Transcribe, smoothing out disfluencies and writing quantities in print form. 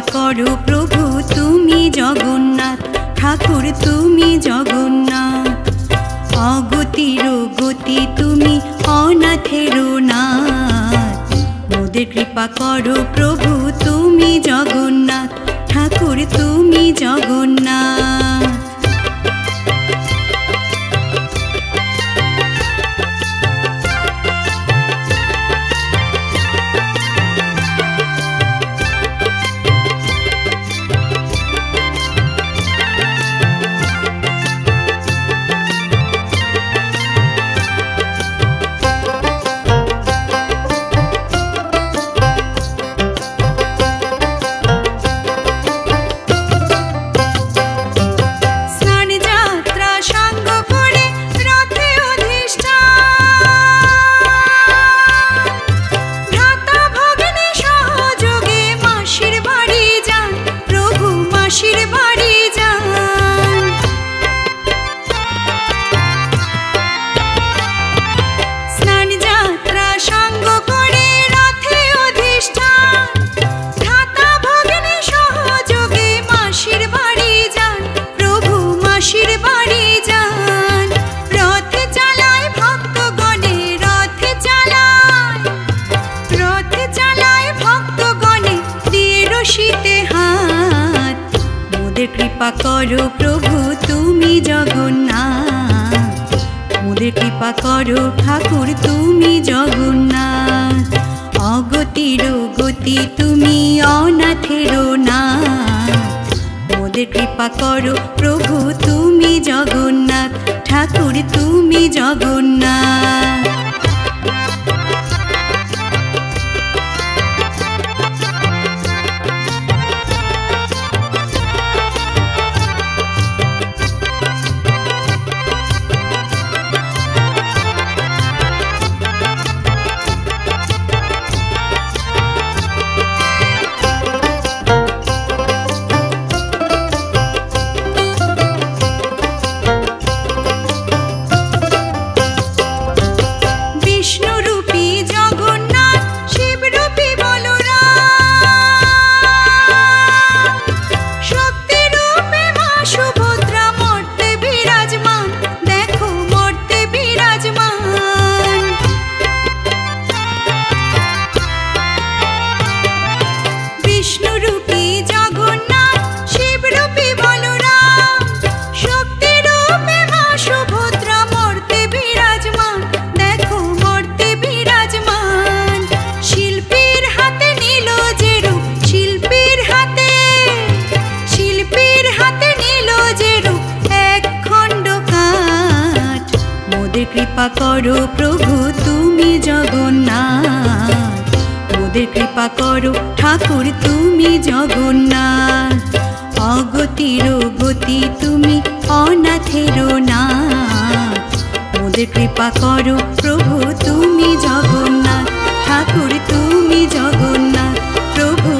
করো প্রভু তুমি জগন্নাথ, ঠাকুর তুমি জগন্নাথ। অগতির গতি তুমি অনাথের নাথ, মোদের কৃপা করো প্রভু তুমি জগন্নাথ, ঠাকুর তুমি জগন্নাথ। কৃপা করো প্রভু তুমি জগন্নাথ, মোদের কৃপা করো ঠাকুর তুমি জগন্নাথ। অগতির গতি তুমি অনাথের নাথ, মোদের কৃপা করো প্রভু তুমি জগন্নাথ, ঠাকুর তুমি জগন্নাথ। কৃপা করো প্রভু তুমি জগন্নাথ, মোদের কৃপা করো ঠাকুর তুমি জগন্নাথ। অগতির গতি তুমি অনাথের নাথ, মোদের কৃপা করো প্রভু তুমি জগন্নাথ, ঠাকুর তুমি জগন্নাথ, প্রভু